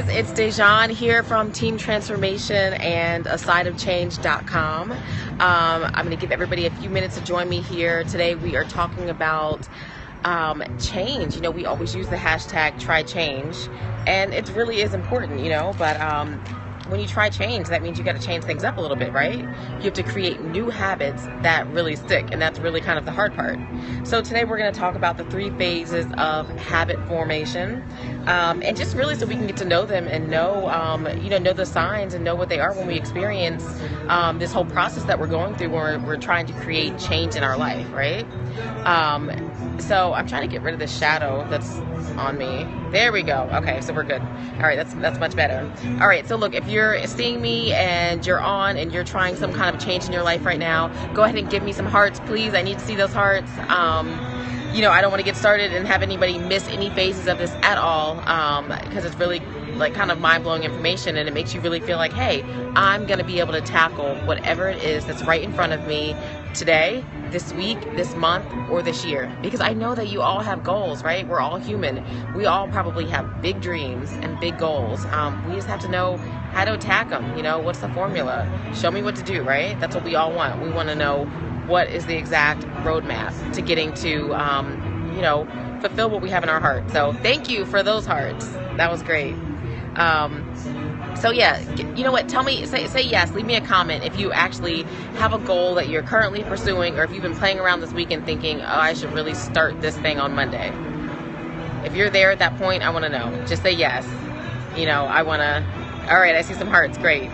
guys, it's Dejan here from Team Transformation and asideofchange.com. I'm going to give everybody a few minutes to join me here. Today we are talking about change. You know, we always use the hashtag try change, and it really is important, you know, but when you try change, that means you got to change things up a little bit, right? You have to create new habits that really stick, and that's really kind of the hard part. So today we're going to talk about the 3 phases of habit formation, and just really so we can get to know them and know, know the signs and know what they are when we experience this whole process that we're going through where we're trying to create change in our life, right? So I'm trying to get rid of the shadow that's on me. There we go. Okay, so we're good. All right, that's much better. All right, so look, if you're seeing me and you're on and you're trying some kind of change in your life right now, go ahead and give me some hearts, please. I need to see those hearts. I don't want to get started and have anybody miss any phases of this at all, because it's really like kind of mind-blowing information, and it makes you really feel like, hey, I'm going to be able to tackle whatever it is that's right in front of me today, this week, this month, or this year. Because I know that you all have goals, right? We're all human. We all probably have big dreams and big goals. We just have to know how to attack them. You know, what's the formula? Show me what to do, right? That's what we all want. We want to know what is the exact roadmap to getting to, fulfill what we have in our heart. So thank you for those hearts. That was great. So yeah, you know what, tell me, say yes, leave me a comment if you actually have a goal that you're currently pursuing, or if you've been playing around this weekend thinking, oh, I should really start this thing on Monday. If you're there at that point, I want to know. Just say yes. I want to, all right, I see some hearts, great.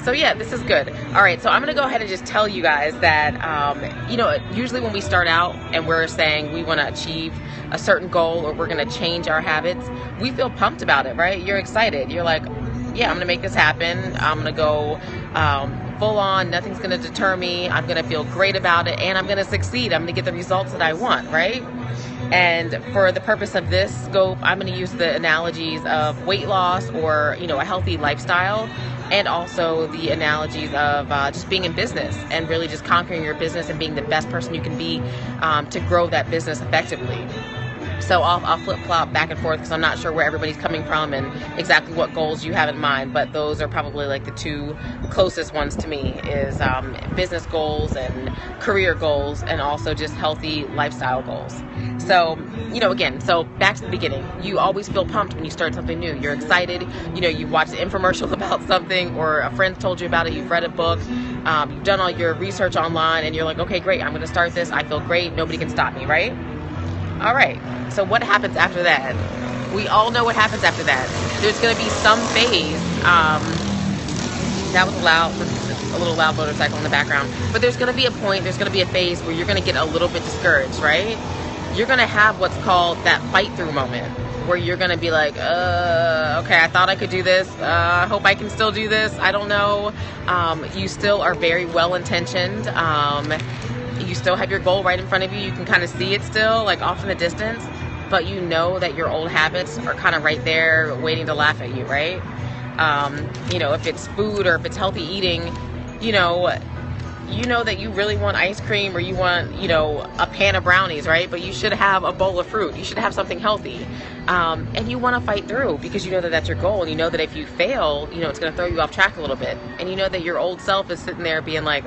So yeah, this is good. All right, so I'm going to go ahead and just tell you guys that, usually when we start out and we're saying we want to achieve a certain goal or we're going to change our habits, we feel pumped about it, right? You're excited. You're like, yeah, I'm going to make this happen. I'm going to go full on. Nothing's going to deter me. I'm going to feel great about it, and I'm going to succeed. I'm going to get the results that I want, right? And for the purpose of this scope, I'm going to use the analogies of weight loss or, a healthy lifestyle, and also the analogies of just being in business and really just conquering your business and being the best person you can be to grow that business effectively. So I'll flip-flop back and forth because I'm not sure where everybody's coming from and exactly what goals you have in mind, but those are probably like the 2 closest ones to me is business goals and career goals, and also just healthy lifestyle goals. So, again, so back to the beginning. You always feel pumped when you start something new. You're excited. You watched an infomercial about something, or a friend told you about it. You've read a book. You've done all your research online, and you're like, okay, great. I'm going to start this. I feel great. Nobody can stop me, right? All right. So what happens after that? We all know what happens after that. There's going to be some phase. That was loud. A little loud motorcycle in the background. But there's going to be a point. There's going to be a phase where you're going to get a little bit discouraged, right? You're going to have what's called that fight through moment, where you're going to be like, okay, I thought I could do this. I hope I can still do this. I don't know. You still are very well intentioned. You still have your goal right in front of you. You can kind of see it still, like off in the distance, but you know that your old habits are kind of right there waiting to laugh at you, right? If it's food or if it's healthy eating, you know that you really want ice cream, or you want, a pan of brownies, right? But you should have a bowl of fruit. You should have something healthy. And you want to fight through because you know that that's your goal. And you know that if you fail, it's going to throw you off track a little bit. And you know that your old self is sitting there being like,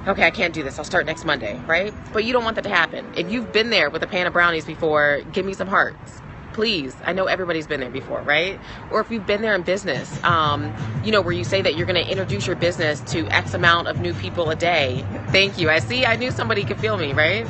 okay, I can't do this. I'll start next Monday, right? But you don't want that to happen. If you've been there with a pan of brownies before, give me some hearts. Please. I know everybody's been there before, right? Or if you've been there in business, where you say that you're going to introduce your business to X amount of new people a day. Thank you. I knew somebody could feel me, right?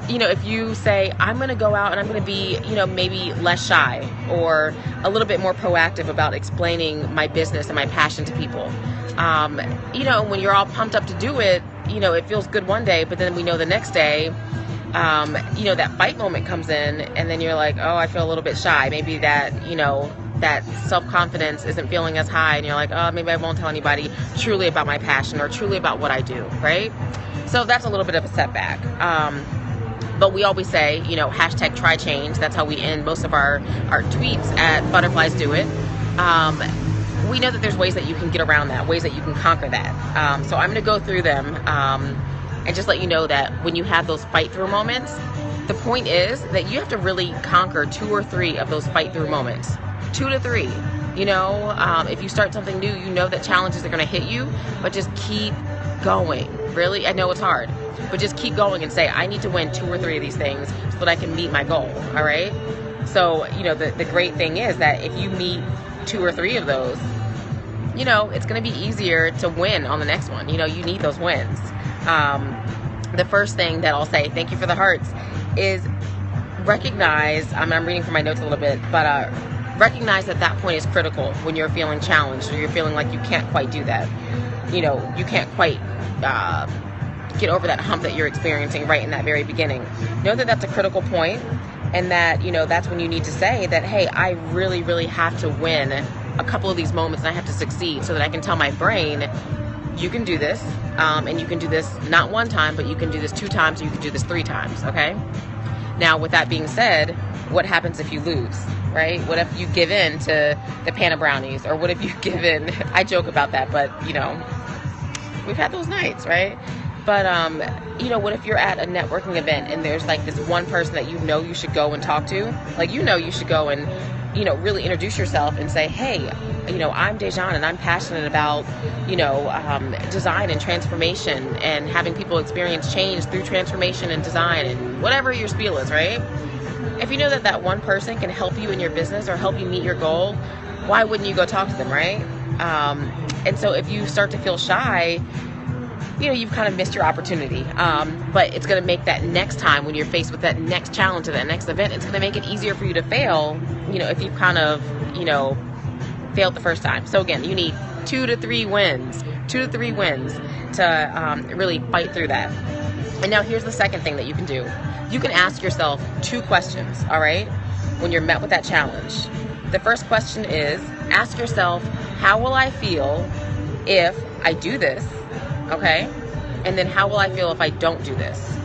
If you say, I'm going to go out and I'm going to be, maybe less shy or a little bit more proactive about explaining my business and my passion to people. When you're all pumped up to do it, it feels good one day, but then we know the next day, that fight moment comes in, and then you're like, oh, I feel a little bit shy. Maybe that, that self-confidence isn't feeling as high, and you're like, oh, maybe I won't tell anybody truly about my passion or truly about what I do, right? So that's a little bit of a setback. But we always say, hashtag try change. That's how we end most of our tweets at Butterflies Do It. We know that there's ways that you can get around that, ways that you can conquer that. So I'm going to go through them and just let you know that when you have those fight through moments, the point is that you have to really conquer 2 or 3 of those fight through moments. 2 to 3. If you start something new, you know that challenges are going to hit you, but just keep going. Really, I know it's hard, but just keep going and say, I need to win 2 or 3 of these things so that I can meet my goal. All right. So, the great thing is that if you meet 2 or 3 of those, it's going to be easier to win on the next one. You need those wins. The first thing that I'll say, thank you for the hearts, is recognize, I'm reading from my notes a little bit, but recognize that point is critical when you're feeling challenged or you're feeling like you can't quite do that. You can't quite get over that hump that you're experiencing right in that very beginning. Know that that's a critical point, and that, that's when you need to say that, hey, I really, really have to win a couple of these moments and I have to succeed so that I can tell my brain, you can do this, and you can do this not 1 time, but you can do this 2 times, or you can do this 3 times, okay? Now, with that being said, what happens if you lose, right? What if you give in to the pan of brownies? Or what if you give in? I joke about that, but, we've had those nights, right? But, what if you're at a networking event and there's like this one person that you should go and talk to? Like, you should go and, really introduce yourself and say, hey, I'm Dejan and I'm passionate about, design and transformation and having people experience change through transformation and design and whatever your spiel is, right? If you know that one person can help you in your business or help you meet your goal, why wouldn't you go talk to them, right? And so if you start to feel shy, you've kind of missed your opportunity. But it's going to make that next time when you're faced with that next challenge or that next event, it's going to make it easier for you to fail, if you kind of, failed the first time. So again, you need 2 to 3 wins to really fight through that. And now here's the second thing that you can do. You can ask yourself 2 questions, all right, when you're met with that challenge. The first question is, ask yourself, how will I feel if I do this, okay? And then how will I feel if I don't do this?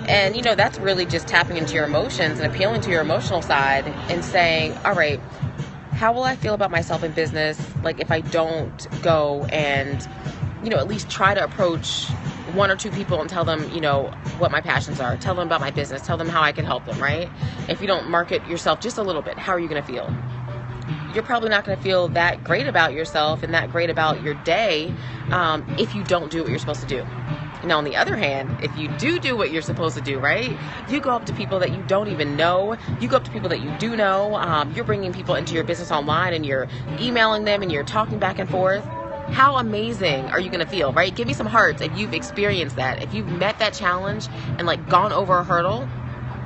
And, that's really just tapping into your emotions and appealing to your emotional side and saying, all right, how will I feel about myself in business, like if I don't go and, at least try to approach 1 or 2 people and tell them, what my passions are, tell them about my business, tell them how I can help them, right? If you don't market yourself just a little bit, how are you going to feel? You're probably not going to feel that great about yourself and that great about your day if you don't do what you're supposed to do. Now, on the other hand, if you do what you're supposed to do, right? You go up to people that you don't even know. You go up to people that you do know. You're bringing people into your business online and you're emailing them and you're talking back and forth. How amazing are you going to feel, right? Give me some hearts if you've experienced that, if you've met that challenge and like gone over a hurdle,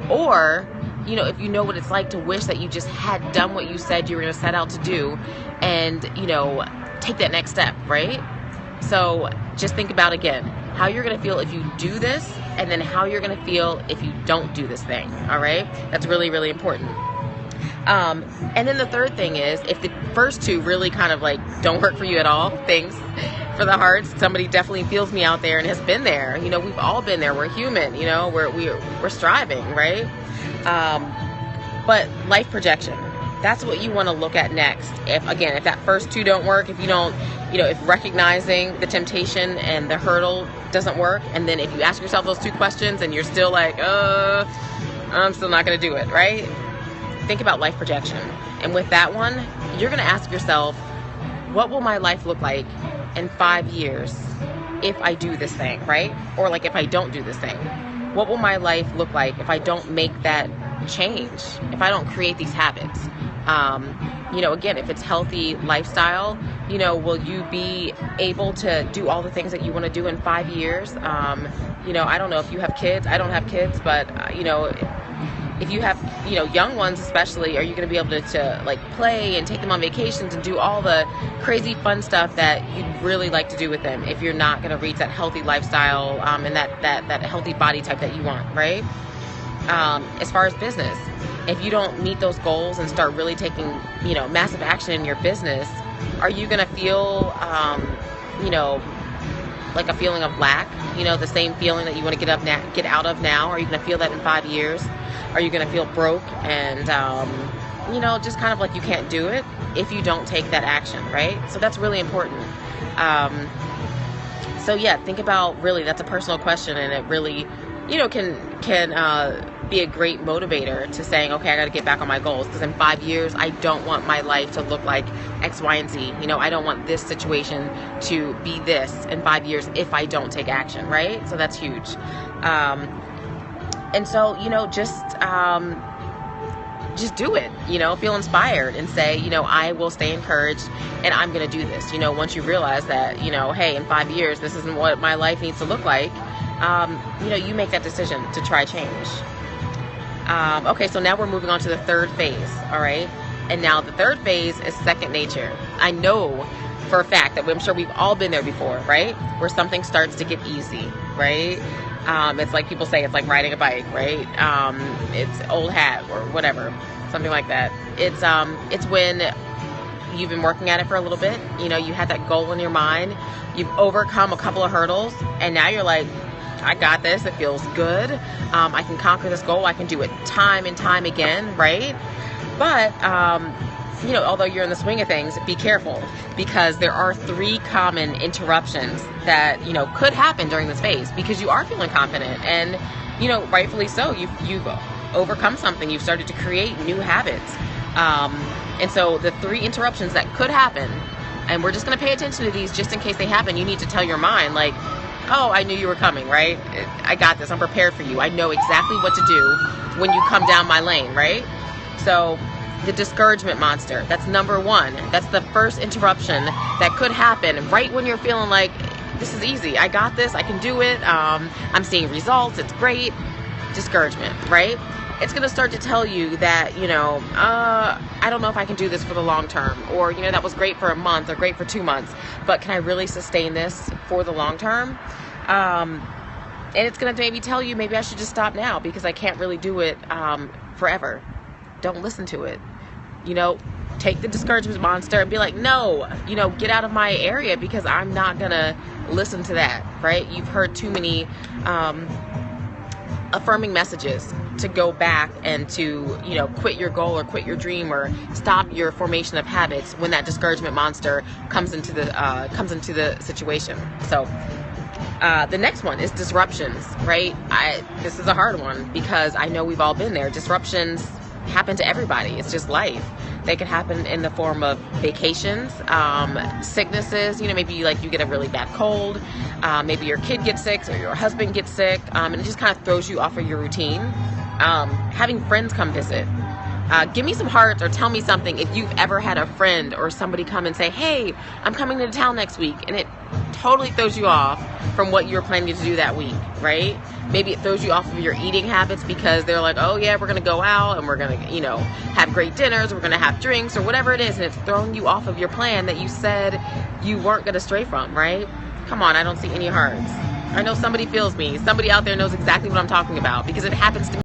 or, if you know what it's like to wish that you just had done what you said you were going to set out to do and, take that next step, right? So just think about, again, how you're going to feel if you do this, and then how you're going to feel if you don't do this thing. All right. That's really, really important. And then the third thing is, if the first 2 really kind of like don't work for you at all, thanks for the hearts. Somebody definitely feels me out there and has been there. We've all been there. We're human, we're striving, right? But life projection, that's what you want to look at next. If that first 2 don't work, if you don't, if recognizing the temptation and the hurdle doesn't work, and then if you ask yourself those 2 questions and you're still like, I'm still not going to do it, right? Think about life projection. And with that one, you're going to ask yourself, what will my life look like in 5 years if I do this thing, right? Or like if I don't do this thing? What will my life look like if I don't make that change, if I don't create these habits? Again, if it's healthy lifestyle, will you be able to do all the things that you want to do in 5 years? I don't know if you have kids. I don't have kids, but, if you have, young ones especially, are you going to be able to like play and take them on vacations and do all the crazy fun stuff that you'd really like to do with them if you're not going to reach that healthy lifestyle and that healthy body type that you want, right? As far as business, if you don't meet those goals and start really taking, massive action in your business, are you going to feel, like a feeling of lack, the same feeling that you want to get out of now? Are you going to feel that in 5 years? Are you going to feel broke and, just kind of like you can't do it if you don't take that action, right? So that's really important. So yeah, think about, really, that's a personal question, and it really, can be a great motivator to saying, okay, I got to get back on my goals, because in 5 years, I don't want my life to look like X, Y, and Z. You know, I don't want this situation to be this in 5 years if I don't take action, right? So that's huge. And so, you know, just do it, you know, feel inspired and say, you know, I will stay encouraged and I'm going to do this. You know, once you realize that, you know, hey, in 5 years, this isn't what my life needs to look like, you know, you make that decision to try change. Okay, so now we're moving on to the third phase, all right? And now the third phase is second nature. I know for a fact that I'm sure we've all been there before, right? Where something starts to get easy, right? It's like people say, it's like riding a bike, right? It's old hat or whatever, something like that. It's when you've been working at it for a little bit, you know, you had that goal in your mind, you've overcome a couple of hurdles, and now you're like, I got this, it feels good, I can conquer this goal, I can do it time and time again, right? But, you know, although you're in the swing of things, be careful, because there are 3 common interruptions that, you know, could happen during this phase, because you are feeling confident and, you know, rightfully so. You've overcome something. You've started to create new habits. And so the 3 interruptions that could happen, and we're just going to pay attention to these just in case they happen. You need to tell your mind, like, oh, I knew you were coming, right? I got this. I'm prepared for you. I know exactly what to do when you come down my lane, right? So the discouragement monster, that's number 1. That's the first interruption that could happen right when you're feeling like, this is easy, I got this, I can do it, I'm seeing results, it's great. Discouragement, right? It's going to start to tell you that, you know, I don't know if I can do this for the long term, or, you know, that was great for a month or great for 2 months, but can I really sustain this for the long term? And it's going to maybe tell you, maybe I should just stop now because I can't really do it forever. Don't listen to it. You know, take the discouragement monster and be like, no, you know, get out of my area, because I'm not going to listen to that, right? You've heard too many affirming messages to go back and to, you know, quit your goal or quit your dream or stop your formation of habits when that discouragement monster comes into the situation. So the next one is disruptions, right? This is a hard one because I know we've all been there. Disruptions happen to everybody. It's just life. They can happen in the form of vacations, sicknesses, you know, maybe like you get a really bad cold, maybe your kid gets sick or your husband gets sick, and it just kind of throws you off of your routine. Having friends come visit. Give me some hearts or tell me something if you've ever had a friend or somebody come and say, hey, I'm coming to town next week, and it totally throws you off from what you're planning to do that week, right? Maybe it throws you off of your eating habits because they're like, oh yeah, we're going to go out and we're going to, you know, have great dinners, we're going to have drinks or whatever it is, and it's throwing you off of your plan that you said you weren't going to stray from, right? Come on, I don't see any hearts. I know somebody feels me. Somebody out there knows exactly what I'm talking about because it happens to me.